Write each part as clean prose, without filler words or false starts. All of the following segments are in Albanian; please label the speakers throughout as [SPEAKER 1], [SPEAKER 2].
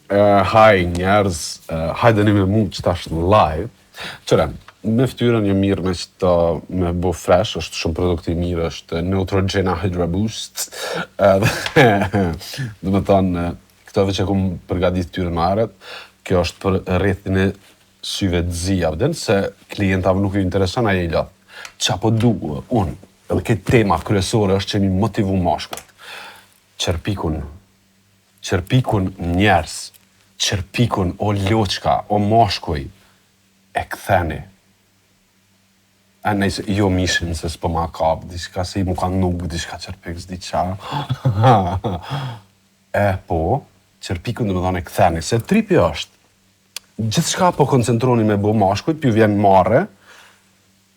[SPEAKER 1] Haj njerëz, hajdeni me mu që tash në live. Qëre, me ftyrën një mirë me që me bo fresh, është shumë produkti mirë, është Neutrogena Hydra Boost. Dhe me thonë, këtove që kom përgadit ftyrën marët, kjo është për rrethin e syve të zia, vden, se klientave nuk ju interesan aje i lath. Qa po du, unë, edhe këtë tema kryesore është që mi motivu mashkët. Qërpikun njerës, qërpikun o loqka, o mashkuj, e këtheni. E nejse, jo mishin se s'po ma kap, diçka se i mu ka nuk, diçka qërpik s'di qa. Po, qërpikun dhe me dhane këtheni, se tripi është, gjithë shka po koncentroni me bo mashkuj, pju vjen mare,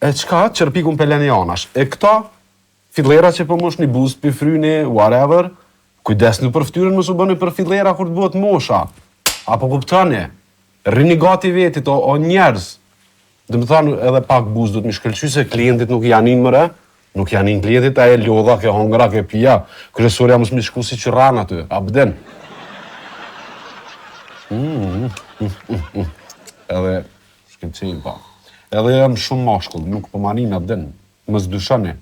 [SPEAKER 1] e qka qërpikun peleni anash. E këta, fidlera që po mosh një boost për fryni, whatever, kujdes në për ftyrën mësu bëni për fidlera kur të bëhet mosha. Apo kuptani, rini gati vetit, o njerëz. Dhe më thanë edhe pak boost du të mi shkëllqy se klientit nuk janin mëre, nuk janin klientit, a e lodha, ke hongra, ke pia. Kryesorja mësë mi shku si që ranë aty, a bëden. Edhe, shkëllqin pa. Edhe jam shumë mashkull, nuk po manin a bëden. Mësë dyshani.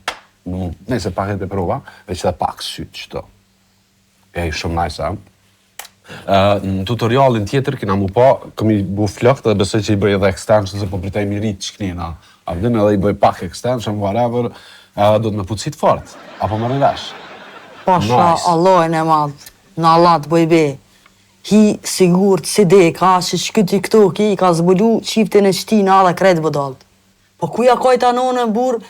[SPEAKER 1] Nëjse paket e prova, veç edhe pak sytë qëto. Shumë najsa. Në tutorialin tjetër, kina mu pa, këmi bu flëkt dhe besoj që i bëj edhe extension, se po pritaj mi rritë që knina. A vëdin edhe i bëj pak extension, whatever, edhe do të me pucit fort. Apo më rëvesh?
[SPEAKER 2] Pasha, Allahin e madhë, në Allah të bëjbe. Hi sigur të si deka, që shkyti këto ki, ka zbulu qiftin e qtina dhe kretë vëdalt. Po kuja kajta none, bur,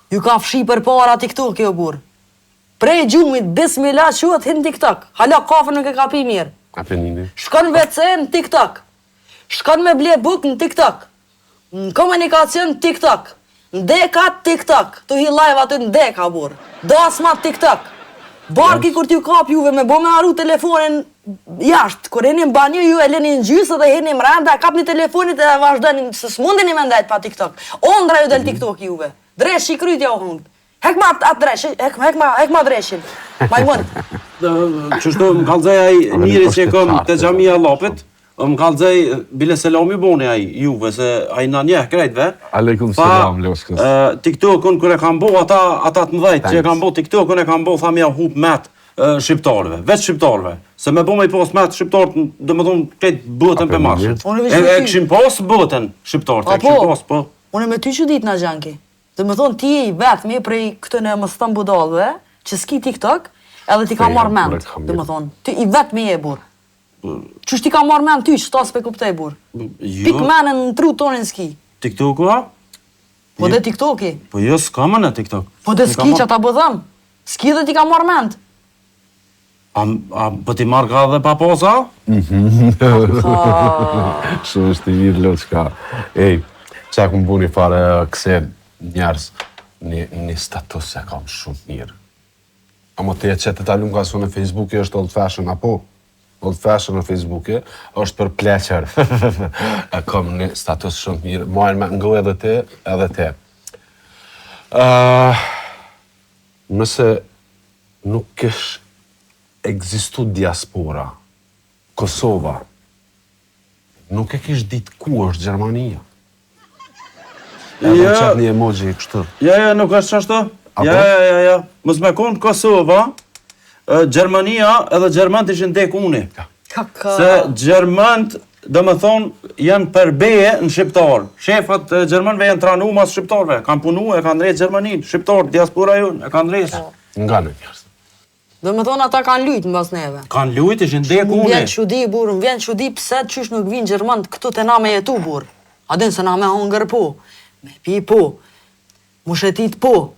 [SPEAKER 2] ju ka fshi për para TikTok jo, bur. Prej gjumit, bismillah, quat hin TikTok. Hala kafe nuk e ka pi mirë.
[SPEAKER 1] Apenini.
[SPEAKER 2] Shkon WC në TikTok. Shkon me ble buk në TikTok. Në komunikacion në TikTok. Në deka TikTok. Tu hi live aty në deka, bur. Dasma TikTok. Barki kur t'ju kap juve me bo me haru telefonin jashtë. Kur heni në banjo ju e leni në gjysë dhe heni më randa, kap një telefonit e vazhdojnë, se s'mundin i me ndajt pa TikTok. Ondra ju del TikTok juve. Dresh i krytja o hungët. Hekma atë dreshin, hekma dreshin. Majmën.
[SPEAKER 3] Qështu më kalëzaj aj njëri që kom të gjamia Lapit, më kalëzaj bile selami boni aj juve, se aj në njeh krejtve.
[SPEAKER 1] Aleikum selam, Loshkës.
[SPEAKER 3] TikTokun kër e kam bo, ata të mëdhejt që e kam bo TikTokun e kam bo, tha mja hup met shqiptarve, veç shqiptarve. Se me bo me i pos met shqiptarët, dhe me thonë krejt bëtën për marshë. E këshim pos bëtën shqiptarët, e këshim pos, po.
[SPEAKER 2] Unë me ty që ditë në gjanki. Dhe me thonë ti i vetëmi prej këtën e më stëm budalve, që s'ki TikTok, edhe ti ka marrë mend. Dhe me thonë, ti i vetëmi e bur. Qështë ti ka marrë mend ty, që ta s'pe kuptej bur. Pik menën në tru tonin s'ki.
[SPEAKER 3] TikToku a?
[SPEAKER 2] Po dhe TikToki.
[SPEAKER 3] Po jo s'ka më në TikTok.
[SPEAKER 2] Po dhe s'ki që ta bëdhëm. S'ki dhe ti ka marrë mend.
[SPEAKER 3] A po ti marrë ka dhe pa posa?
[SPEAKER 1] Shumë është i mirë, Loshka. Ej, që ku më bu një fare këse njerës, një status e kam shumë mirë. Amo të jetë që të talun ka su në Facebook është old fashion, apo? Old fashion në Facebook është për pleqer. E kam një status shumë mirë. Majnë me ngo edhe te. Nëse nuk kësh egzistu diaspora, Kosova, nuk e kish ditë ku është Gjermania. Edhe qëtë një emoji kështu.
[SPEAKER 3] Ja, nuk është qashtu. Ja. Mos me konë Kosova, Gjermania edhe Gjermant ishin dek uni. Se Gjermant, dhe me thonë, janë përbeje në shqiptarë. Shefat Gjermanve janë tranu mas shqiptarve. Kanë punu, e kanë rejtë Gjermanin. Shqiptarë, diaspora ju, e kanë rejtë.
[SPEAKER 1] Nga në njërës.
[SPEAKER 2] Dhe me thonë ata kanë lujtë në bas neve.
[SPEAKER 3] Kanë lujtë, ishin dek uni.
[SPEAKER 2] Më vjen qudi, bur, më vjen qudi pëse qysh nuk vinë Gjermant këtu të na me jetu, bur. Adin se na me hongër po. Me pi po, mushetit po,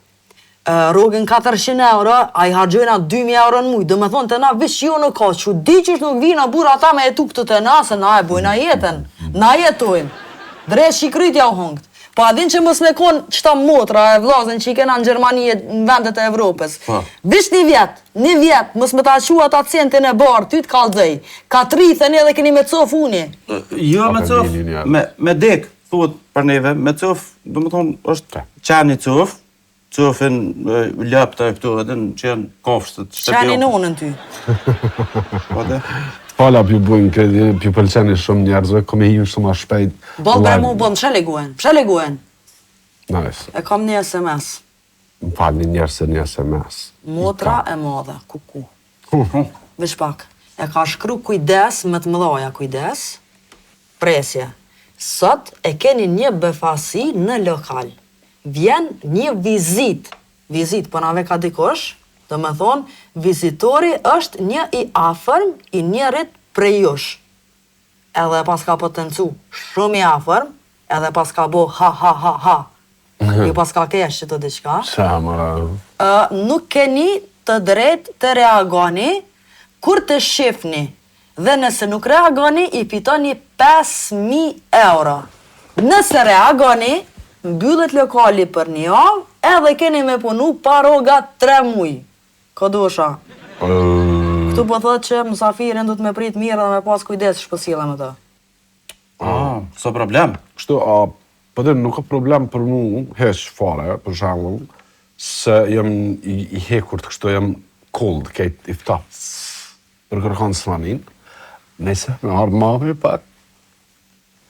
[SPEAKER 2] rogin 400 euro, a i hargjojna 2000 euro në mujë, dhe me thonë të na vish jo në ka, që di qësh nuk vina bura ata me jetu këtë të na, se na e bojna jetën, na jetojmë, dresh i krytja u hongët. Po adin që mos me konë qëta motra e vlazën që i kena në Gjermani në vendet e Evropës. Vish një vjet, mos me ta qua ata centin e barë, ty t'kallëzej, ka trithën edhe keni me cof uni.
[SPEAKER 3] Jo me cof, me dek. Thuhet për neve, me cof, do më thonë, është qeni cof, cofin lëpta e këto edhe në qenë kofshtët.
[SPEAKER 2] Qeni nonën ty.
[SPEAKER 1] Pala pju bujnë kredi, pju pëlqeni shumë njerëzve, kom e hinë shumë a shpejt.
[SPEAKER 2] Bon bre mu, bon, pëshe leguen?
[SPEAKER 1] Nice.
[SPEAKER 2] E kam një SMS.
[SPEAKER 1] Më falni njerë se një SMS.
[SPEAKER 2] Motra e madhe, kuku. Vesh pak. E ka shkru kujdes, me të mëdhaja kujdes. Presje. Sot e keni një befasi në lokal. Vjen një vizit. Vizit, për nave ka dikosh, do me thonë, vizitori është një i afërm i njerit prej jush. Edhe pas ka potencu shumë i afërm, edhe pas ka bo ha ha ha ha. Ju pas ka kesh që të diqka.
[SPEAKER 1] Qa, mëra?
[SPEAKER 2] Nuk keni të drejt të reagoni kur të shifni. Dhe nëse nuk reagoni, i fitoni 5.000 euro. Nëse reagoni, mbyllet lokali për një javë, edhe keni me punu paroga 3 muj. Ko dusha? Këtu po thot që mësafirin du të me prit mirë dhe me pas kujdes shpësila me të.
[SPEAKER 3] So problem.
[SPEAKER 1] Kështu, po dhe nuk ka problem për mu, heq fare, për shembull, se jem i hekur të kështu, jem cold, kejt i ftap, për kërkon slanin, nëse me ardë mami pak,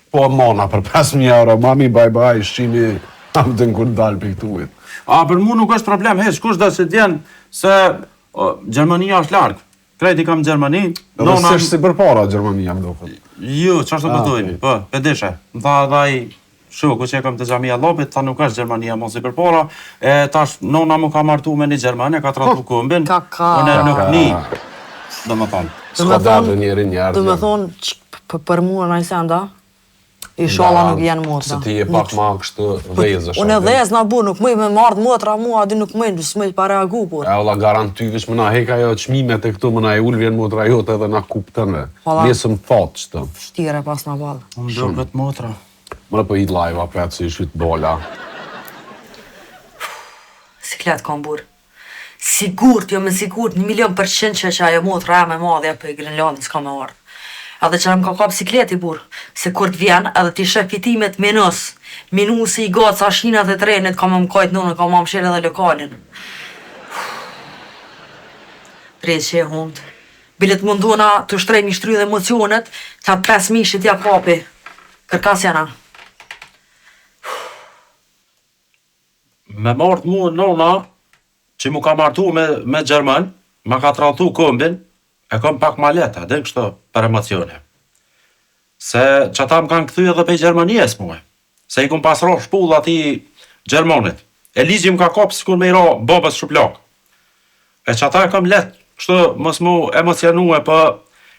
[SPEAKER 1] po mona për 5.000 euro, mami bye bye, shqimi, amëtën kur dalë për këtuit.
[SPEAKER 3] Për mu nuk është problem, kush dhe që t'jen se Gjermania është largë. Krejt i kam Gjermani.
[SPEAKER 1] Edhe s'është si për para Gjermania, më duket.
[SPEAKER 3] Jo, që është të përdojnë, pëdeshe. Më tha dhaj, ku që e kam të Xhamia Llapit, tha nuk është Gjermania mos i për para, tash nona mu ka martu me një Gjermane, ka tratu këmbin, unë nuk ni, do më thonë.
[SPEAKER 1] S'ka dalë njeri njerë.
[SPEAKER 2] Do me thonë, për mua në Ajsenda, inshallah nuk jenë motra.
[SPEAKER 1] Se ti je pak ma kështu dhezësh.
[SPEAKER 2] Unë e dhez na bu, nuk mëj me mardë motra mua, adi nuk mëj, s'mëj pa reagu, por.
[SPEAKER 1] E ola garantyvish më na heka jo qmimet e këtu, më na e ullë vjen motra jote edhe na kuptënve. Nesëm fatë qëtë.
[SPEAKER 2] Shtire pas na balë.
[SPEAKER 3] Unë do këtë motra.
[SPEAKER 1] Mëre po hit live apet si shyt bola.
[SPEAKER 2] Siklet kam burë. Sigurt, jo me sigurt, 1.000.000% që ajo motra e me madhja për i Grenlandin s'ka me ardhë. Edhe që më ka ka bisikleti, burë, se kur t'vjen edhe t'i shef fitimet minusi i gatë sa shinat e trenit, ka më mkajt nënë, ka më mshirë edhe lokalin. Drejt që e hundë. Bilet munduna të shtrej mi shtry dhe emocionet, që atë 5.000 që t'ja kapi. Kërkas jana.
[SPEAKER 3] Me martë mu nona, që mu ka martu me Gjerman, ma ka tratu këmbin, e kom pak ma leta, dhe kështu për emocione. Se që ata më kanë këthy edhe pe Gjermanijes muhe. Se i kom pasro shpull ati Gjermanit. E ligji më ka kopë si kur me i ra babës shuplak. E që ata e kom let, kështu mos mu emocionue, për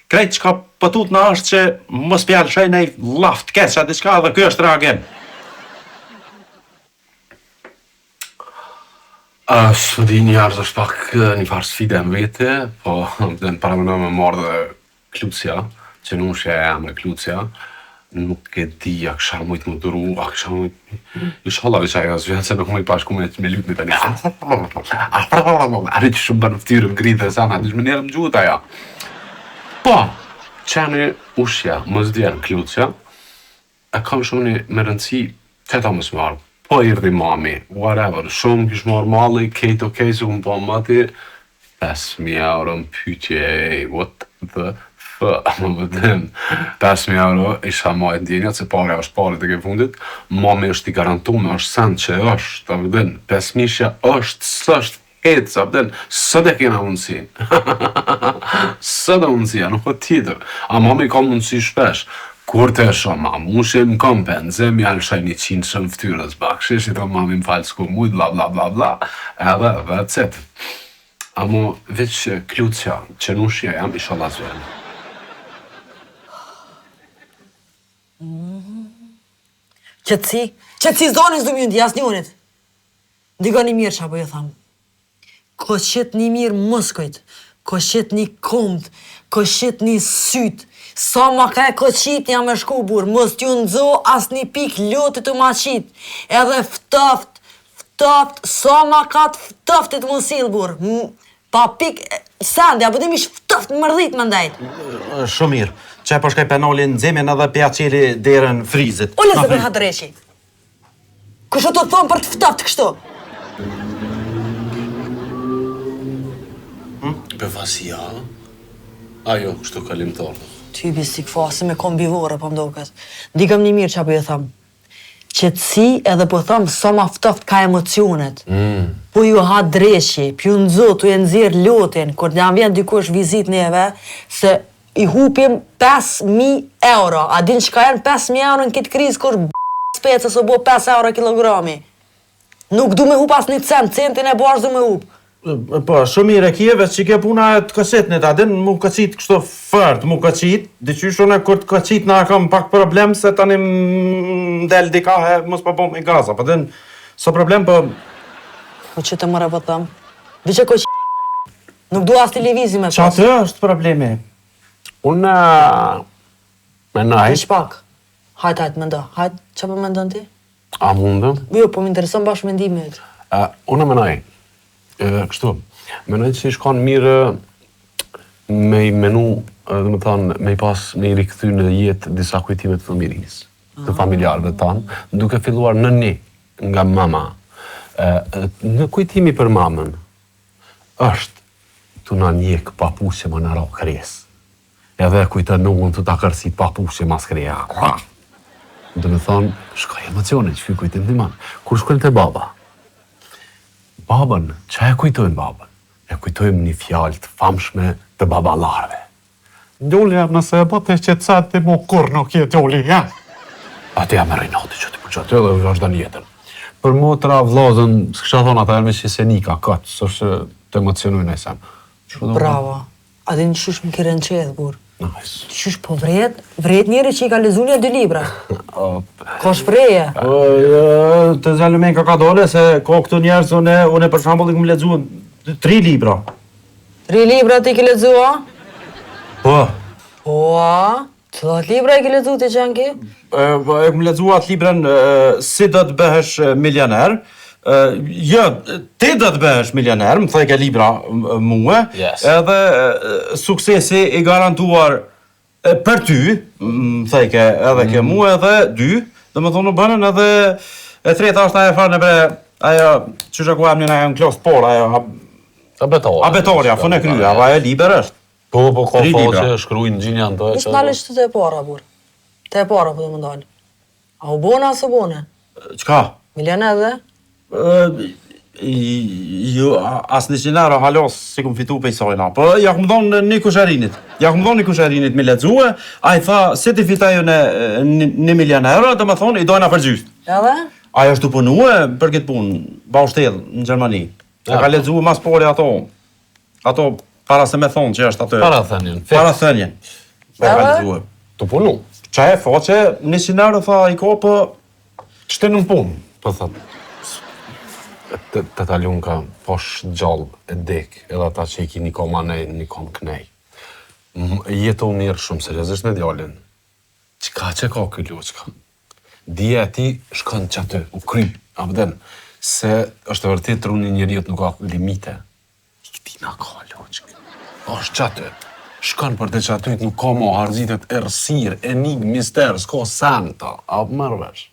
[SPEAKER 3] krejt që ka pëtut në është që mos pjallë shej nej laft keq, ati qka dhe kjo është reagim.
[SPEAKER 1] Së di njerëz është pak një farë sfide në vete, po dhe në paramenoj me marrë dhe Klucia, që nuk është e me Klucia, nuk e di a kësha mujt më duru, a kësha mujt... Inshallah veç ajo zhvetë se nuk më i pashku me lyt një të një. Arri që shumë bërë ftyrë më gritë e sana, dhe shme njerë më gjuhët aja. Po, qeni ushja më zdjerë Klucia, e kam shumë një me rëndësi që ta më smarë. Po irdi mami, whatever, shumë kish marrë malli, kejt okej, se unë po mati, 5.000 euro në pytje, what the fuck, më vëdhem, 5.000 euro, isha majt ndjenjat, se pare është pare të ke fundit, mami është i garantume, është send që është, të vëdhem, 5.000 është, sështë, hetë, sa vëdhem, së dhe kena mundësin, së dhe mundësia, nuk o tjetër, a mami ka mundësi shpesh, kur të e shumë, ma mu shemë kam penze, mi alë shaj 100 shumë ftyrës bak, sheshi të mami më falë s'ku mujt, bla bla bla bla, edhe that's it. A mu veç Klucia, që nushja jam, isha la zvenë.
[SPEAKER 2] Qëtësi zdoni s'du mjën t'jas njënit. Diga një mirë që apo ju thamë. Ko qëtë një mirë mëskojt, ko qëtë një komët, ko qëtë një sytë, sa ma ka e ko qitë jam e shku burë, mos t'ju nëzo as një pik lotit të ma qitë, edhe ftoft, sa ma ka të ftoftit më silë burë, pa pik, sandi, apo t'im ish ftoft mërdhit më ndajt.
[SPEAKER 3] Shumë mirë, që e përshkaj penolin zemin edhe pja qeli derën frizit.
[SPEAKER 2] Ullë se për hadreshi. Kështë të thonë për të ftoft kështu?
[SPEAKER 1] Bevasia? Ajo, kështu kalimtar.
[SPEAKER 2] Ty bisik fasi me kombivore, po mdoket. Ndikëm një mirë që apo ju thamë. Qetësi edhe po thamë sa ma ftoft ka emocionet. Po ju ha dreshi, pju nëzo, tu e nëzirë lotin, kur jam vjen dikush vizit neve, se i hupim 5.000 euro. A din çka janë 5.000 euro në këtë krizë, kur specës o bo 5 euro kilogrami. Nuk du me hup as një centin e bashkë du me hup.
[SPEAKER 3] Po, shumë mirë e kjeve që ke puna e të kësitnit, a din mu kësit kështu fërt, mu kësit, diqysh unë kur të kësit na kam pak problem se tani del dika he, mos pa bom i gaza, po din, so problem, po...
[SPEAKER 2] Po që të mëre po thëmë, di që ko nuk du as televizi me pas.
[SPEAKER 3] Qa të është problemi?
[SPEAKER 1] Unë menaj...
[SPEAKER 2] Ish pak, hajt mendo, hajt, që po mendon ti?
[SPEAKER 1] A mundëm?
[SPEAKER 2] Jo, po më intereson bashkë mendimit.
[SPEAKER 1] Unë menaj, kështu, menaj që shkon mirë me i menu, dhe më thanë, me i pas, me i rikëthy në jetë disa kujtimet të fëmiris, të familjarëve tanë, duke filluar në një nga mama. Në kujtimi për mamën, është të na njek papusje më në ro kres. Edhe kujtë në unë të ta kërësit papusje mas kreja. Dhe me thonë, shkaj emocionit që fi kujtim të manë. Kur shkojnë të baba? Babën, që e kujtojmë babën? E kujtojmë një fjalë të famshme të babalarve. Gjolja, nëse e bëte qëtësat të mu kur nuk je gjolli, ja? Ate jam e rejnati që ti përqatë edhe vazhda një jetën. Për motra, vlozën, s'kësha thonë ata erme që se nika, këtë, sështë të emocionujnë e sem.
[SPEAKER 2] Bravo. A di në shush më kire në qedhë, bur.
[SPEAKER 1] Nice.
[SPEAKER 2] Shush po vret njëri që i ka lezu një 2 libra. Ka shpreje.
[SPEAKER 3] Të zallumen ka dole, se ka këtu njerës, une për shambull i këmë lezu 3 libra.
[SPEAKER 2] 3 libra ti ki lezu, a?
[SPEAKER 3] Po.
[SPEAKER 2] Po, a? Cilat libra i ki lezu ti që anki?
[SPEAKER 3] E këmë lezu atë librën si do të bëhesh milioner. Jo, ti do të bëhesh milioner, më thëjke libra muë, edhe suksesi i garantuar për ty, më thëjke edhe ke muë edhe 2, dhe më thonë bënën edhe e treta është ajo farë në bre, ajo që shë ku am një në klasë por, ajo abetoria, fën e kryja, ajo liber është.
[SPEAKER 1] Po, ka që shkrujnë gjinja në të e
[SPEAKER 2] Nisë nalësht të e para, bur. Të e para, po të më dalë. A u bone, as u bone?
[SPEAKER 3] Qka?
[SPEAKER 2] Milioner dhe?
[SPEAKER 3] Jo, as 100 euro halos si kum fitu pe i sajna. Po, ja kum dhonë një kusherinit. Ja kum dhonë një kusherinit me lexue, a i tha, se ti fitaju në 1 milion euro, dhe më thonë, i dojna për gjysht.
[SPEAKER 2] Edhe?
[SPEAKER 3] Ajo është të punue për këtë punë, baushtel, në Gjermani. E ka lexue mas pore ato para se me thonë që është atë.
[SPEAKER 1] Parathënjen.
[SPEAKER 3] Parathënjen. Ka lexue.
[SPEAKER 1] Të punu.
[SPEAKER 3] Qa e faqe, 100 euro tha i ko, po...
[SPEAKER 1] Qëte në punë, po thëmë. Të talun ka posh gjallë e dek, edhe ata që i ki një kom anej, një kom knej. Jeto mirë shumë seriozisht në djallin. Qka që ka këllu, qka? Dije ti shkën që aty, u kry, abden, se është vërtit truni njeriut nuk ka limite. I këti na ka loqik. është që aty. Shkën për të që aty nuk ka mo harzitet ersir, enig, mister, s'ka santa, a mërvesh.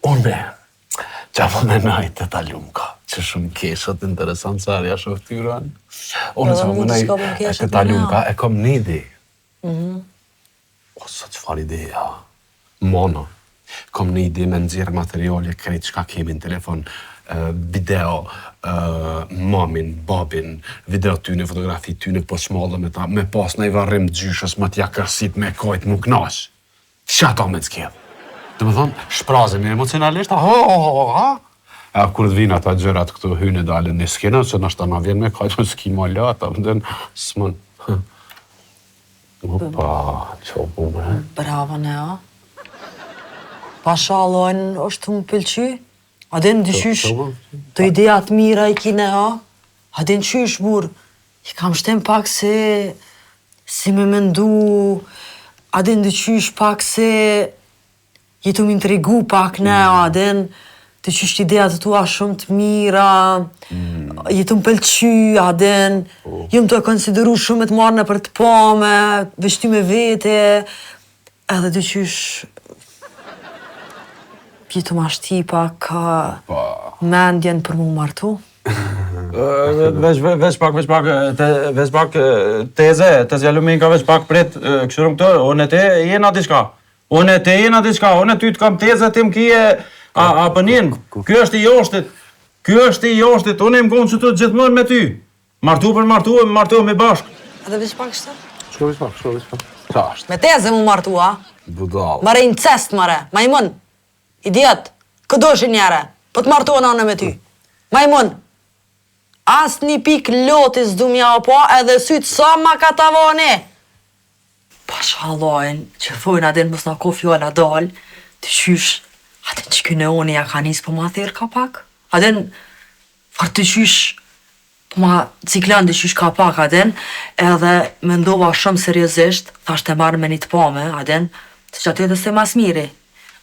[SPEAKER 1] Unë që po menaj të talum ka, që shumë keshët interesant sa arja shoftyran. Unë që po menaj të talum ka, e kom një ide. O, sa qëfar ideja? Mono. Kom një ide me nëzirë materiale, krejt qka kemi në telefon, video, mamin, babin, video tyne, fotografi tyne, po shmallë me ta, me pas në i varrim gjyshës, më t'ja kërsit me kajt më knash. Që ato me t'skjedh? Dhe më thonë, shprazim emocionalisht, a kur të vinë ata gjërat këtu hynë e dalën një skena, që nështë ta na vjen me kajtë, më s'ki ma lata, më dhenë, s'mën. Opa, që o bu me?
[SPEAKER 2] Bravo, Nea. Pashalojnë është më pëlqy. A den dyshysh, të idejat mira i ki Nea. A den qysh, bur, i kam shtem pak se, si me mendu, a den dyshysh pak se, jetu m'intrigu pak Nea, a den të qysht idejat të tua shumë të mira, jetu m'pëlqy, a den, jëm të konsideru shumë të marrë në për të pame, veshtyme vete, edhe të qysh, jetu ma shtipa ka mendjen për mu martu.
[SPEAKER 3] Veç pak teze, të zjalumin ka veç pak prit këshurëm këtë, unë e te jena diçka. Unë e ty të kam teze tim kije a pënin. Kjo është i joshtit, unë e më konë që të gjithmonë me ty. Martu me bashkë.
[SPEAKER 2] Edhe veç pak shtë?
[SPEAKER 1] Shko veç pak. Qa është?
[SPEAKER 2] Me teze mu martu, a?
[SPEAKER 1] Budal.
[SPEAKER 2] Mare incest, mare. Majmun. Idiot. Këdoshin njere. Po të martu anë me ty. Majmun. As një pik loti s'du mja o po, edhe sytë sa ma ka tavoni. Pasha Allahin, që thojnë adin mos na ko fjolla dal, të qysh, adin që këne oni ja ka njës po ma thirë ka pak. Adin, farë të qysh, po ma ciklën të qysh ka pak adin, edhe me ndova shumë seriosisht, thasht e marrë me një të pame, adin, të që atë edhe se mas miri.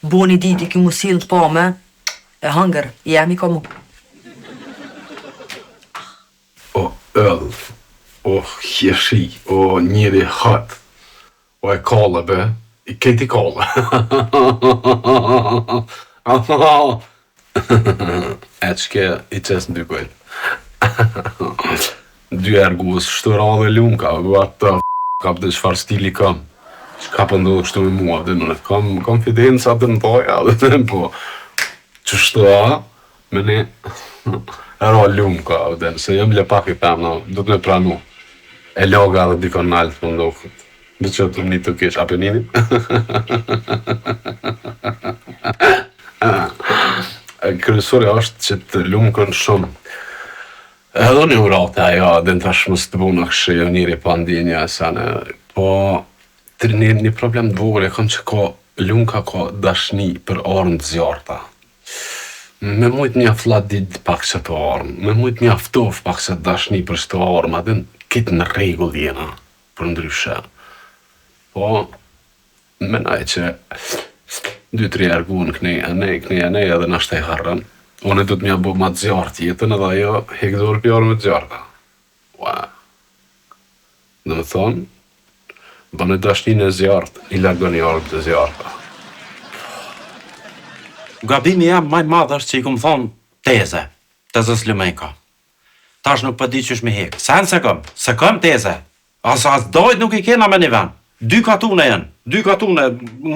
[SPEAKER 2] Bo një dit i ki mu silë të pame, e hëngër, jemi ka mu.
[SPEAKER 1] O ëll, o hjeshi, o njëri hët, o e kallë be, i keti kallë. E qke i qes në dy kujt. Dy ergus, shtura dhe lunka, what the kap dhe qfar stili kam. Qka pëndodhë kështu me mua, dhe nëne, kam konfidenca të në toja, dhe në po. Qështua, me ne, ero lunka, dhe se jem le pak i pëmna, do të me pranu. E loga dhe dikon naltë pëndodhët. Dhe që të më një të kesh, apeninin? Kryesore është që të lumkën shumë. Edhe një urate ajo, dhe në tash mos të buna kështë jo njëri pa ndjenja e sene. Po, një problem të vogël e kam që ka lumka ka dashni për orën të zjarta. Me mujt mjaft dit pak që të orën, me mujt mjaftof pak që të dashni për shtë orën, ma dhe kitë në regull jena, për ndryshe. Po, menaj që 2-3 ergun kënej e edhe nashtë e harën. Unë do të mja bo ma të zjartë jetën edhe ajo hekdor për orë me të zjarta. Ua. Dhe me thonë, bënë dashnin e zjartë, i largoni orë të zjarta.
[SPEAKER 3] Gabimi jam maj madh është që i kom thonë teze Lumejka. Tash nuk përdi qysh me hek. Sen se këm teze. As dojt nuk i kena me një ven. 2 katune jenë, 2 katune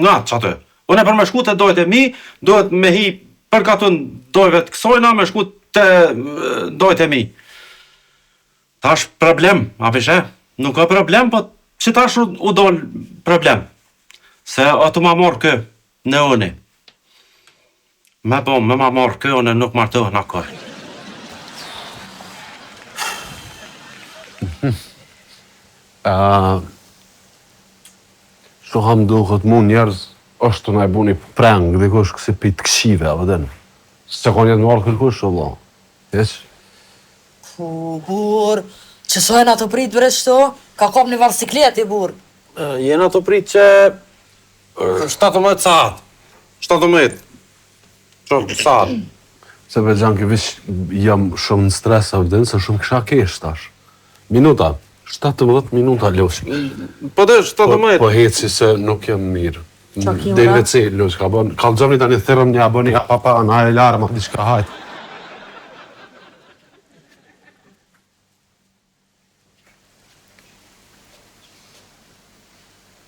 [SPEAKER 3] nga që aty. Unë e për me shku të dojt e mi, dojt me hi për katun dojve të kësojna, me shku të dojt e mi. Tash problem, a pishe? Nuk ka problem, po që tash u dojnë problem. Se ato ma morë kë në unë. Me ma morë kë unë nuk martohën akor.
[SPEAKER 1] Što ham duhet mu njerëz, është të najbu një prengë, dhe kush kësi pit këshive, avëden. Se ka njëtë marrë kërkush, Allah. Jeq?
[SPEAKER 2] Bur, që sojnë ato prit bre qëto, ka kop një varsikleti, bur.
[SPEAKER 3] Jena ato prit që 17 saat. 17. Qërë saat.
[SPEAKER 1] Se për gjanë vish jam shumë në stres, avëden, se shumë kësha kesh tash. Minuta. 17 minuta losh.
[SPEAKER 3] Po dhe 17.
[SPEAKER 1] Po heci se nuk jam mirë.
[SPEAKER 2] Qakim,
[SPEAKER 1] Dhe me cel, losh, ka bon. Kalëgjomni ta një thërëm një aboni, papa, në e larë, ma diçka hajt.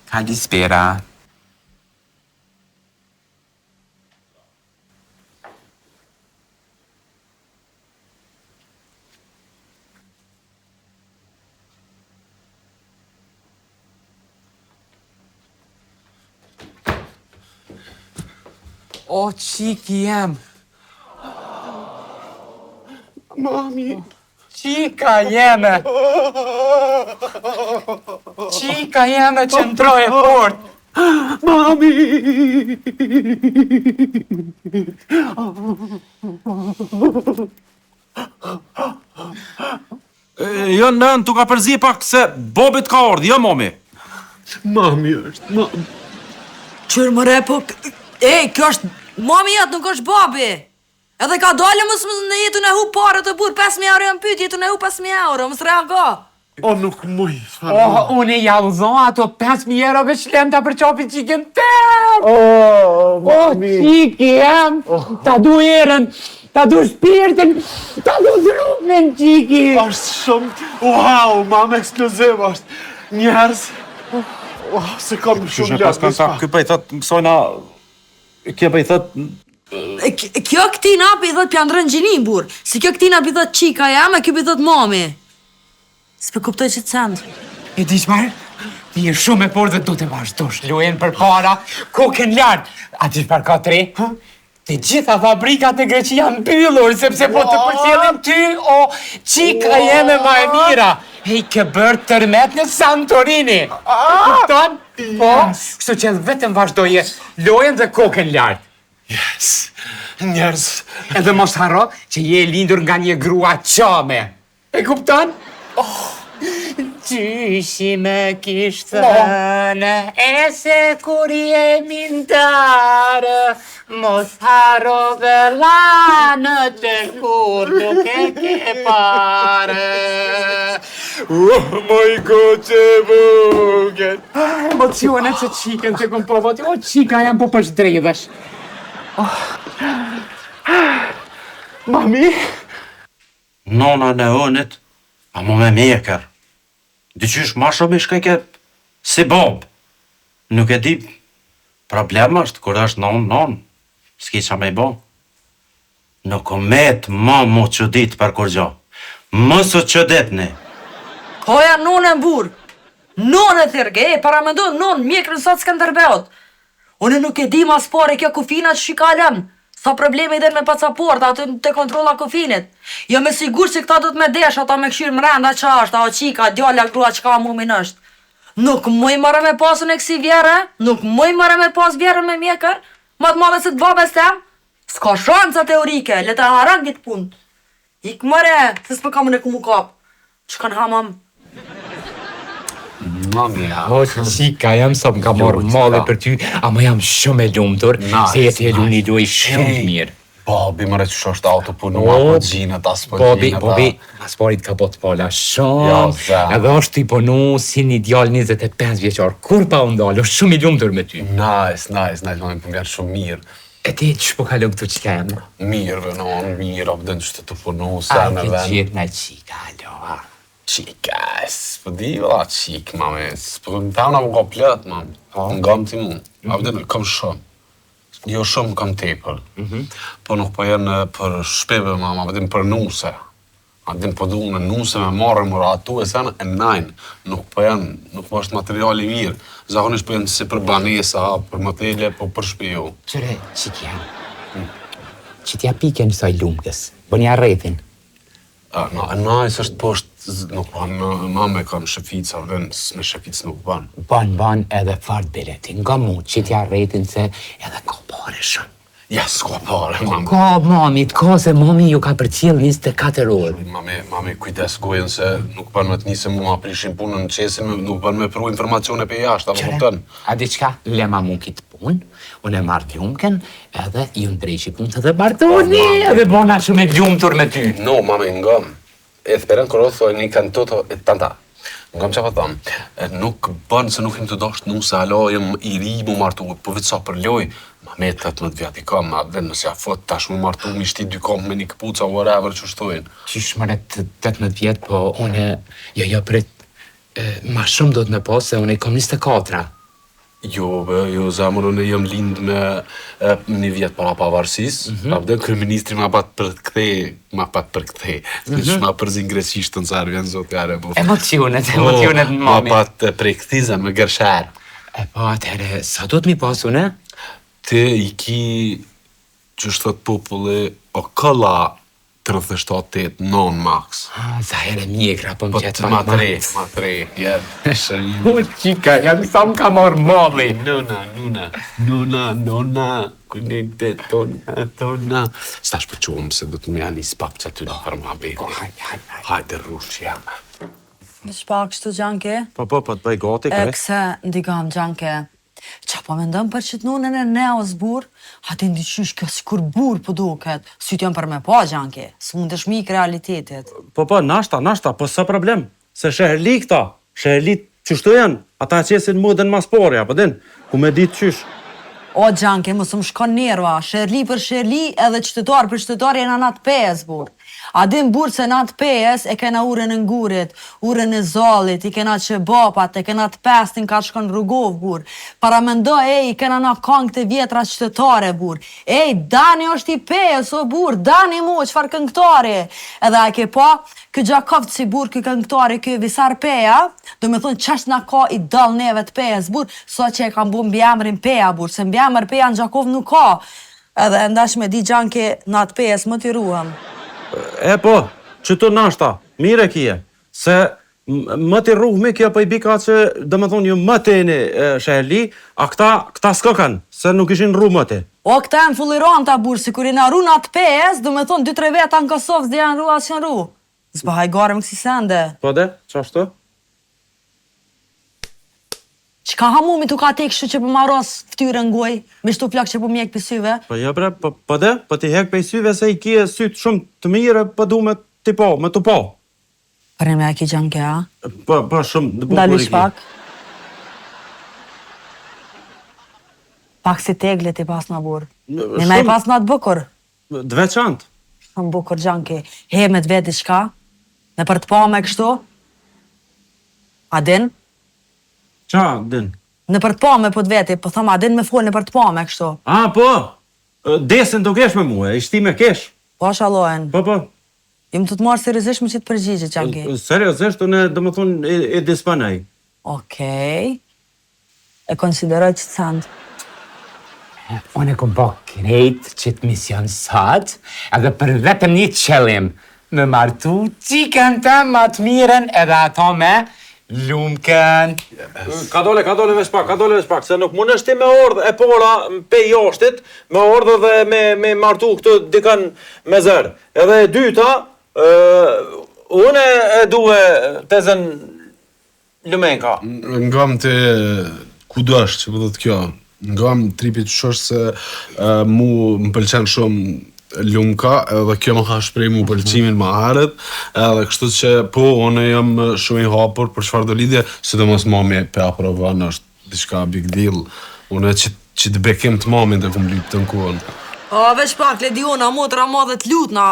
[SPEAKER 4] Kalispera. O, qiki jem.
[SPEAKER 1] Mami.
[SPEAKER 4] Qika jeme. Qika jeme që ndroj e fort.
[SPEAKER 1] Mami.
[SPEAKER 3] Jo nën, tu ka përzi pak se Bobit ka ardhë, jo momi.
[SPEAKER 1] Mami është, mami.
[SPEAKER 2] Qërë më re, po... Ej, kjo është... Mami jetë, nuk është babi. Edhe ka dalë mësë në jetën e hu pare të burë, 5.000 euro jam pyt, jetën e hu 5.000 euro, mësë reago.
[SPEAKER 1] O, nuk muj.
[SPEAKER 4] Unë i jalëzon ato 5.000 euro veç lemta për qapi qiken tem.
[SPEAKER 1] O,
[SPEAKER 4] O, qiki jem. Ta du erën. Ta du shpirtin, ta du trupin, qiki.
[SPEAKER 1] Është shumë, wow, mam ekskluziv është. Njerëz, se kam shumë lërë.
[SPEAKER 3] Ky pa i thot, mësojna, kjo pa i thot,
[SPEAKER 2] Kjo këtina për i thot pjandrën gjinin, bur. Si kjo këtina për i thot qika jam, e kjo për i thot mami. S'pe kuptoj që të sendë.
[SPEAKER 4] E di shmarë, ti je shumë e por dhe du të vazhdosh lujen për para, kokën lartë. A ti shpar ka 3? Të gjitha fabrikat në Greqi janë mbyllur, sepse po të përcjellin ty, o qika jeme ma e mira. Hej, ke bërë tërmet në Santorini. Kupton? Po, kështu që vetëm vazhdoje lojen dhe kokën lartë.
[SPEAKER 1] Yes, njerëz.
[SPEAKER 4] Edhe mos harro që je lindur nga një grua qame. E kupton? Qyshi me kishtë thënë, e se kur jemi ndarë, mos harro dhe lanë të kur nuk e ke parë.
[SPEAKER 1] Moj goqe buget.
[SPEAKER 4] Emocionet se qikën të kom provoti, o qika jam po përshdredhesh.
[SPEAKER 1] Mami?
[SPEAKER 3] nona në unit, a mu me mjekër. Dyqysh ma shumë i shkajke si bob. Nuk e di, problem është kur është non, s'ki qa me i bo. Nuk o met ma mu që ditë për kur gjo. Mësë që ditëni.
[SPEAKER 2] Koja nonë e burë. Nonë e thirke, para me do, nonë, mjekër në sotë Skanderbeut. Unë nuk e di mas pare kjo kufina që shikalem. Sa probleme i dhe me pasaport, atë të kontrola kufinit. Jo me sigur që këta do të me desh, ata me këshirë mrenda qa është, a o qika, djalla, grua, qka mumin është. Nuk muj mëre me pasën e kësi vjere, nuk muj mëre me pas vjere me mjekër, ma të madhe se të babes tem. S'ka shanca teorike, le të haran këtë punë. Ik mëre, se s'pë kam në ku mu kap. Që kanë hamam?
[SPEAKER 1] Mami, ja.
[SPEAKER 4] O, qika, jam sa më ka marrë madhe për ty, ama jam shumë e lumtur, se jetë e luni doj shumë mirë.
[SPEAKER 1] Bobi, mëre që është autopunua, po gjinët, as po gjinët.
[SPEAKER 4] Bobi, mas parit ka bot pala
[SPEAKER 1] Ja,
[SPEAKER 4] shumë,
[SPEAKER 1] za.
[SPEAKER 4] edhe është i punu si një djallë 25 vjeqar, kur pa undalë, është shumë i lumtur me ty.
[SPEAKER 1] Nice, mami, po m'vjen shumë mirë.
[SPEAKER 4] E ti që po kalon këtu që kemë?
[SPEAKER 1] Mirë, venon, mirë, obden që të punu,
[SPEAKER 4] A
[SPEAKER 1] se me
[SPEAKER 4] ke
[SPEAKER 1] ven.
[SPEAKER 4] gjithë në qika, alo.
[SPEAKER 1] Qika, s'po di, vëlla, qik, mami, s'po ta unë ka plët, mami. Në gam ti mu, obden, kam shumë. Jo shumë kam tepër. Po nuk po jenë për shpeve, mama, obden për nuse. Adin po du në nuse me marrë mëra atu e sen e najnë. Nuk po janë, nuk po është materiali mirë. Zakonisht po janë si për banesa, për motele, po për shpeju.
[SPEAKER 4] Qëre, qik jam. Që t'ja pike në saj lumkës, bo një arretin.
[SPEAKER 1] Najs është po është, nuk ban, mame kam shëfica, vën, me shëfic nuk ban.
[SPEAKER 4] Ban edhe fart biletin, nga mu që t'ja arretin se edhe ka pare shumë.
[SPEAKER 1] Ja, s'ka pare, mami.
[SPEAKER 4] Ka mamit, ka se mami ju ka përcjell 24 orë.
[SPEAKER 1] Mami, kujdes gojen se nuk ban me të njëse mu ma prishin punën në qesin, nuk ban me pru informacione për jashtë, apo kuptën?
[SPEAKER 4] A diqka, lema mu kitë punë, unë e marrë ljumken, edhe ju ndrejqi punë të dhe bartoni, edhe bona shumë e ljumtur me ty.
[SPEAKER 1] No, mami, ngëm. E thperen kërë thoi një kanë toto e tanta. Ngëm që pa thamë, nuk bën se nuk jem të dosht nuse, alo, jem i ri mu martu, po vetë sa për loj, ma me 18 vjati kam, ma dhe nëse ja fot tash mu martu, mi shti 2 kom me një këpuca, whatever që shtojnë.
[SPEAKER 4] Qish mëret 18 vjetë, po unë, jo prit, ma shumë do të me po, se unë i kom 24.
[SPEAKER 1] Jo, zemër, unë jem lind me një vjetë para pavarësis, abde, kërministri ma pat për këthe, ma përzin greqisht në sarë, vjen zotë jare, bu.
[SPEAKER 4] Emocionet në
[SPEAKER 1] Ma
[SPEAKER 4] mami.
[SPEAKER 1] pat prektizën me gërsher.
[SPEAKER 4] E po atëre, sa do të mi pasu, ne?
[SPEAKER 1] Ti i ki, që shtot populli, o këlla 37-8, non max.
[SPEAKER 4] Sa herë mjekra, po
[SPEAKER 1] Po
[SPEAKER 4] më qëtë
[SPEAKER 1] ma tre, jetë, shërin.
[SPEAKER 4] O, qika, jam sa më ka marrë madhi.
[SPEAKER 1] Nona, kunete, tona. Stash për qumë, se do të më janë i spak që aty në farma beti. Hajde, rush jam.
[SPEAKER 2] Në shpak shtu Gjanke?
[SPEAKER 3] Po, të bëj gati, kre.
[SPEAKER 2] Ekse, ndigam Gjanke. Qa po me ndëm për qëtë nunën e neos bur, hati ndiqysh kjo si kur bur po duket. Sytë jam për me pa Gjanke, së mund të shmik realitetit.
[SPEAKER 3] Po, nashta, po së problem. Se shëherli këta, shëherli që shtu janë, ata qesin mu dhe në masporja, po din, ku me ditë qysh.
[SPEAKER 2] O, Gjanke, mos më shkon nerva, Sherli për Sherli edhe qytetar për qytetar jena natë pes, bur. A din bur se natë pes e kena urën në ngurit, urën në zallit, i kena që bapat, e kena të pestin ka shkon rrugov, bur. Para mendo, i kena na kong të vjetra qytetare, bur. Dani është i pes, o bur, Dani mu, qfar këngtari. Edhe a ke pa, kë Gjakovt si bur, kë këngtari, kë Visar Peja, do me thonë qash na ka i dal neve të pes, bur, so që e kam bu mbjemrin Peja, bur, se mbjemër Peja në Gjakov nuk ka. Edhe ndash me di Gjanke natë pes, më t'i ruhem.
[SPEAKER 3] E po, që të nashta, mire kje, se më t'i rruhmi kjo për i bika që, dhe me thonë, ju më t'eni Sherli, a këta s'këkan, se nuk ishin rru më t'i.
[SPEAKER 2] O, këta e më fulliron t'a bur, si kur i në rru natë pes, dhe me thonë, 2-3 veta në Kosovë s'de janë rru as janë rru. S'pa hajgare më kësi sende.
[SPEAKER 3] Po de, që ashtu?
[SPEAKER 2] Qka hamumi t'u ka tek shu që për maros ftyre ngoj, me shtu flak që për mjek për syve?
[SPEAKER 3] Po ja bre, po de, po t'i hek për i syve se i kje sytë shumë të mire, po du me t'i po, me t'u po.
[SPEAKER 2] Për e me e ki Gjanke, a?
[SPEAKER 3] Po shumë, dhe bukur
[SPEAKER 2] Ndali
[SPEAKER 3] i kje.
[SPEAKER 2] shpak. Pak si teglet i pas në bur. Një me i pas në atë bukur.
[SPEAKER 3] Dveçant.
[SPEAKER 2] Shumë bukur Gjanke. He me të veti shka? Me për të pa me kështu? A din?
[SPEAKER 3] Qa, din?
[SPEAKER 2] Në për të pa me po të veti, po thëma, a din me folë në për të pa me kështu?
[SPEAKER 3] A, po, desin të kesh me mua, ishti me kesh.
[SPEAKER 2] Po shalohen.
[SPEAKER 3] Po, po.
[SPEAKER 2] Jëm të marë seriozisht me që të përgjigje, Gjanke.
[SPEAKER 3] Seriozisht, unë dhe më thonë e dispanaj.
[SPEAKER 2] Okej. E konsideroj që të sandë.
[SPEAKER 4] Unë e kom po krejt që të mision sot, edhe për vetëm një qëllim, me martu qikën të më të miren edhe ato me lumken.
[SPEAKER 3] Ka dole veç pak, se nuk mund është ti me ordhë e pora pe jashtit, me ordhë dhe me martu këtë dikan me zërë. Edhe e dyta, unë e duhe tezën lumenka.
[SPEAKER 1] Ngam të ku do është që përdojt kjo. Ngam tripit që është se mu më pëlqen shumë lumka, edhe kjo më ka shprej mu pëlqimin më herët, edhe kështu që po, unë jam shumë i hapur për çfarë do lidhje, sidomos mami pe aprovon është diçka big deal. Unë që të bekim të mamin dhe kum lyp të në kuën.
[SPEAKER 2] O, veç pak, Lediona, motra madhe të lutna.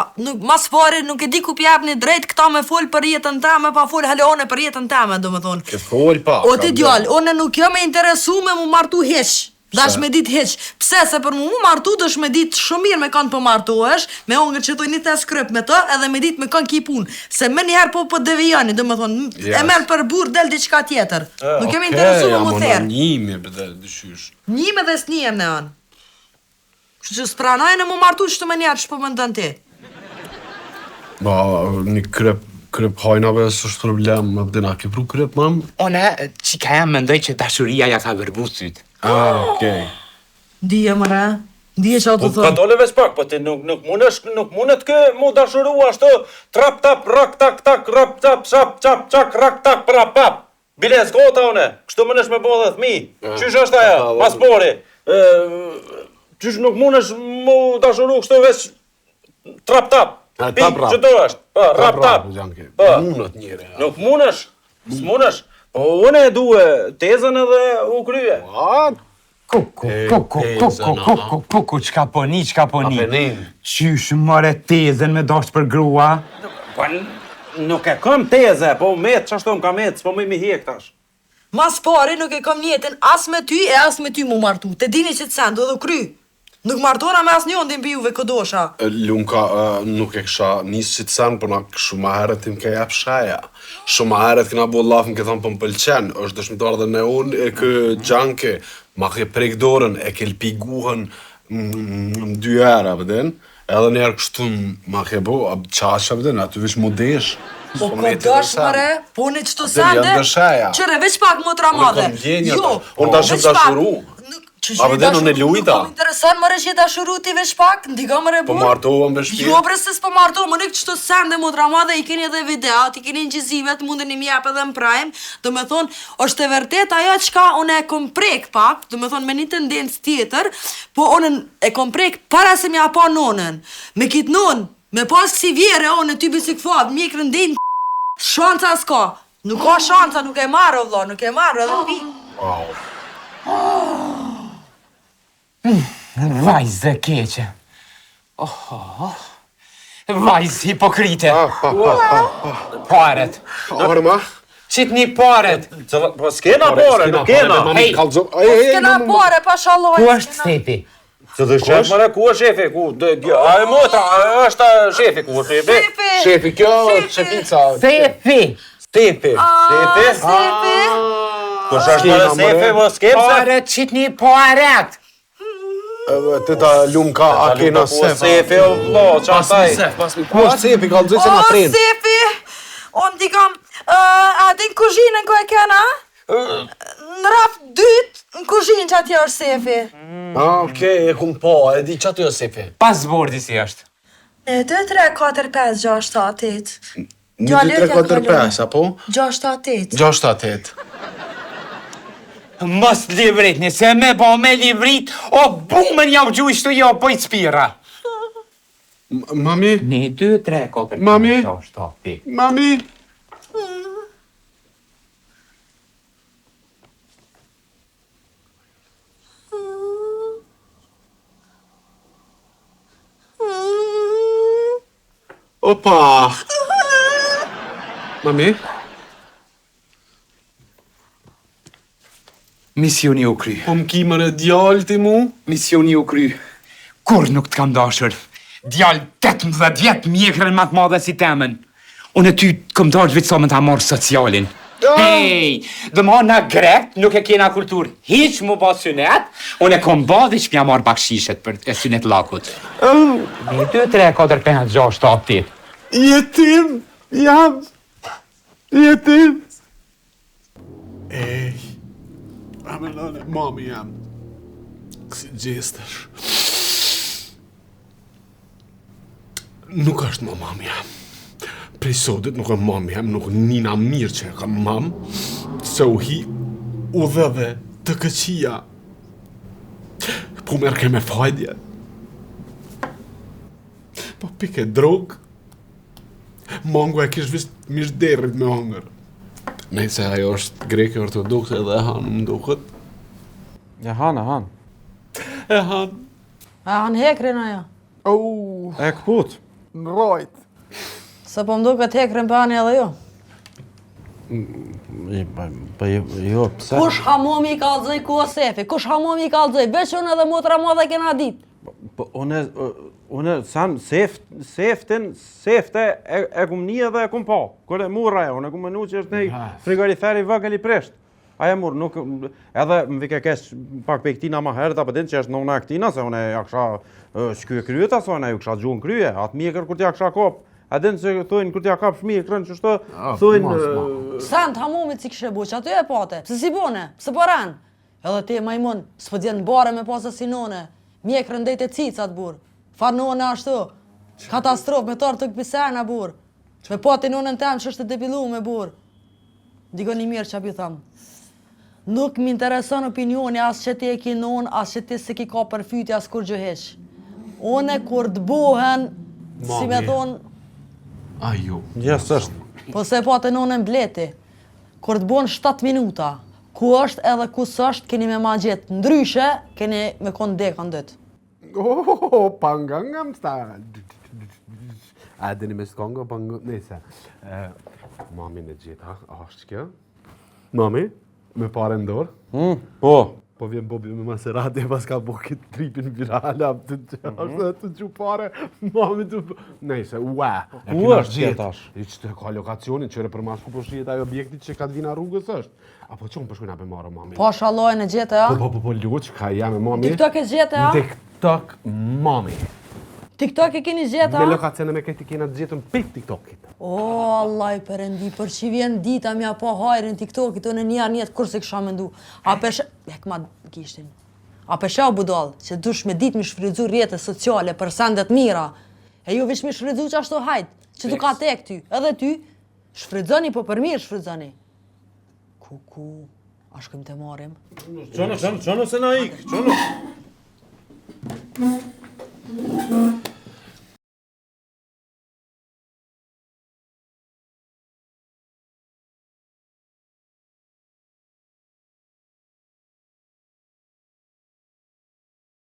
[SPEAKER 2] Mas pari nuk e di ku pjepni drejt këta me fol për jetën teme, pa fol haleone për jetën teme, do me thonë.
[SPEAKER 1] Ke fol pa.
[SPEAKER 2] O, ti djallë, unë nuk jam e interesu me mu martu heq. Dash me dit heq. Pse se për mu martu dësh me dit shumë mirë me kanë për martu është, me ongër që toj një të skryp me të, edhe me dit me kanë ki punë. Se me njëherë po devijani, do me thonë, e merë për burë del diçka tjetër. Nuk jam interesu me mu therë.
[SPEAKER 1] Njimi, bëde, dyshysh.
[SPEAKER 2] Njime dhe s'njem në anë. Kështë që s'pranajnë e mu martu që të me njerë që po më ndën ti.
[SPEAKER 1] Ba, një kryp hajnave s'është problem, më bëdena, ke pru kryp, mam?
[SPEAKER 4] Unë që ka jam mendoj që dashuria ja ka vërbu syt.
[SPEAKER 1] Okej.
[SPEAKER 2] Ndije mëre, ndije që o të
[SPEAKER 3] Ka
[SPEAKER 2] thonë.
[SPEAKER 3] dole veç pak, po ti nuk mundet kë mu dashuru ashtu trap tap rak tak tak rap tap shap çap çak rak tak prap pap. Bile zgota une, kështu mënesh me bo dhe thmi. Qysh është ajo, paspori? Qysh nuk mundesh mu dashuru kështu veç trap tap.
[SPEAKER 1] Tap rap.
[SPEAKER 3] Që do është? Po, rap tap. Po.
[SPEAKER 1] Mundet njëre.
[SPEAKER 3] Nuk mundesh, s'mundesh. Po une e duhe tezën edhe u krye.
[SPEAKER 4] Kuku, qka po ni.
[SPEAKER 1] Apenin.
[SPEAKER 4] Qysh more tezën me dasht për grua?
[SPEAKER 3] Po nuk e kam teze, po met, qashtu më ka met, s'po më mi hek tash.
[SPEAKER 2] Mas pari nuk e kom njetën as me ty e as me ty mu martu. Te dini që të sendu edhe kry. Nuk martona me as një ndin për juve këdosha.
[SPEAKER 1] Lunka, nuk e kësha nisë që të sen, për na shumë herët tim ke jep shaja. Shumë herët këna bo lafën ke thonë për më pëlqen, është dëshmitar dhe me unë, e kë Gjanke, ma ke prek dorën, e ke lpi guhën në 2 herë, pëdin, edhe njerë kështu ma ke bo, qasha pëdin, aty vish mu desh.
[SPEAKER 2] Po këdosh mëre, po në qëto sende,
[SPEAKER 1] janë dëshaja.
[SPEAKER 2] qëre veç pak motra madhe.
[SPEAKER 1] Unë kom gjenja
[SPEAKER 2] Jo,
[SPEAKER 1] ta. Unë dashëm
[SPEAKER 2] veç pak.
[SPEAKER 1] dashuru. A vëden unë e lujta.
[SPEAKER 2] Nuk më intereson mëre që dashuru ti veç pak, ndiga mëre
[SPEAKER 1] Po
[SPEAKER 2] burë.
[SPEAKER 1] martohem veç pje.
[SPEAKER 2] Jo bre se s'po martohem, më në qëto sende motra madhe i keni edhe videot, i keni në gjizimet, mundin i mjep edhe në prime, do me thonë, është e vërtet ajo qka unë e kom prek pak, do me thonë me një tendencë tjetër, po unë e kom prek para se mja pa nonën. Me kitë nonë, me pas si vjere unë ty bisik fab, mjekë rëndin shanca s'ka. Nuk ka shanca, nuk e marrë, vëlla, nuk e marrë, edhe pi.
[SPEAKER 4] Vajzë keqe. Vajzë hipokrite. Paret.
[SPEAKER 1] Orë ma?
[SPEAKER 4] Qit një paret.
[SPEAKER 3] Po s'kena pare, nuk kena.
[SPEAKER 4] Hej,
[SPEAKER 2] S'kena pare, pashaloj.
[SPEAKER 4] ku është shefi?
[SPEAKER 3] Që dhe shef, mëre, ku është shefi? A e motra, është shefi, ku është shefi?
[SPEAKER 1] Shefi, kjo është shefica.
[SPEAKER 4] Shefi.
[SPEAKER 3] Stefi.
[SPEAKER 2] Sefi.
[SPEAKER 3] Kush është mëre sefi, më s'kem se?
[SPEAKER 4] Paret, qit një paret.
[SPEAKER 1] Të ta lumë ka, a kena sef.
[SPEAKER 3] Sefi, o vlo, qa taj?
[SPEAKER 1] Ku është sefi, ka lëzoj se na trenë.
[SPEAKER 2] Sefi. Unë ti kam, a din kuzhinën ku e kena? Në raf dytë, në kuzhinë që atje është sefi.
[SPEAKER 1] Okej, e kum po, e di që aty është sefi.
[SPEAKER 4] Pasbordi si është.
[SPEAKER 2] 1, 2, 3, 4, 5, 6, 7, 8.
[SPEAKER 1] 1, 2, 3, 4, 5, apo?
[SPEAKER 2] 6, 7, 8.
[SPEAKER 1] 6, 7, 8.
[SPEAKER 4] Mos livritni, se me po me livrit, o bumën jau gjujshtu jo, po i cpira.
[SPEAKER 1] Mami?
[SPEAKER 4] 1, 2, 3, 4, 5,
[SPEAKER 1] Mami?
[SPEAKER 4] 6, 7, 8.
[SPEAKER 1] Mami? Opa! Mami?
[SPEAKER 4] Misioni u kry.
[SPEAKER 1] Po m'ki mëre djallë ti mu?
[SPEAKER 4] Misioni u kry. Kur nuk t'kam dashur. Djallë 18 vjetë mjekrën ma të madhe si temen. Unë e ty këm dashur vitëso me t'a marrë socialin. Hej, dhe ma na grekt nuk e kena kultur hiq mu ba synet, unë e kom ba dhe që mja marrë bakshishet për e synet lakut. 1, 2, 3, 4, 5, 6, 7, 8.
[SPEAKER 1] Jetim! Jam! Jetim! Ej, amelone, mami jam. Kësi gjestesh. Nuk është më mami jam. Prej sotit nuk e mami jam, nuk nina mirë që e ka mam. Se u hi u dheve të këqia. Po merke me fajdje. Po pike drogë. Mongo e kish visht mish derit me hongër. Nëjse ajo është greke ortodokse edhe e hanë më duket.
[SPEAKER 3] E han.
[SPEAKER 1] E hanë.
[SPEAKER 2] A hanë hekrin ajo?
[SPEAKER 3] E këput.
[SPEAKER 1] Në rojt.
[SPEAKER 2] Se po mduket hekrin për anë edhe jo.
[SPEAKER 3] Po jo, pse?
[SPEAKER 2] Kush hamomi i kallëzoj, ku o sefi? Kush hamomi i kallëzoj? Veç unë edhe motra madhe kena dit.
[SPEAKER 3] Po unë sam sefte e kum një dhe e kum pa. Kur e murra e, unë e kum menu që është një frigoriferi vëgël i presht. Aja mur, nuk, edhe më vike kesh pak pe këtina ma herët, apo din që është nëna e këtina, se unë ja kësha shkye kryet aso, unë ju kësha gjuhën krye, atë mjekër kur t'ja kësha kop. A din që thujnë kur t'ja kap shmjekrën që shto, thujnë...
[SPEAKER 2] Sant hamumit si kështë e bu, që aty e pate, pse si bone, pse poran. Edhe ti majmun, s'po djenë bare me pasë sinone, mjekrën dejt e cicat bur. Farnone ashtu, katastrof me tarë të këpisena bur. Me pati nonën tem që është të debilu me bur. Diko një mirë që api thamë. Nuk m'intereson opinioni as që ti e ki non, as që ti se ki ka përfyti as kur gjëhesh. One kur t'bohen, si me thonë,
[SPEAKER 1] Aju.
[SPEAKER 3] Gjes është.
[SPEAKER 2] po se pa të nonën bleti, kur t'bohen 7 minuta, ku është edhe ku s'është, keni me ma gjithë. Ndryshe, keni me konë dekën dëtë.
[SPEAKER 1] Pangangam sta. A dini me s'kongo, nese. Mami në gjitha, është kjo? Mami, me pare ndorë.
[SPEAKER 3] Po.
[SPEAKER 1] Po vjen Bobi me Maserati, pas ka bo këtë tripin viral, të që pare, mami të... Nejse, ua.
[SPEAKER 3] Ku është gjetash?
[SPEAKER 1] I që të ka lokacionin, qëre për mas ku po shqiet ajo objektit që ka të vina rrugës është. Apo që unë përshkujna për marë, mami?
[SPEAKER 2] Po shalojnë e gjete, a?
[SPEAKER 1] Po, luq, ka jam e mami.
[SPEAKER 2] TikTok e gjete, a?
[SPEAKER 1] TikTok, mami.
[SPEAKER 2] TikTok e keni gjete,
[SPEAKER 1] Me
[SPEAKER 2] a?
[SPEAKER 1] lokacione me këti kena të gjetën për TikTokit.
[SPEAKER 2] O, Allah i përëndi, për që vjen dita mja po hajrin TikTokit, unë një njetë kur se kësha mendu. A peshe, ma gishtin. A peshe o budal, që dush me dit mi shfridzu rjetës sociale për sendet mira. E ju vish mi shfridzu që ashtu hajt, që tu ka tek ty, edhe ty, shfridzoni, po për mirë shfridzoni. Ku, a shkojmë të marim?
[SPEAKER 3] Qono se na ik, qono.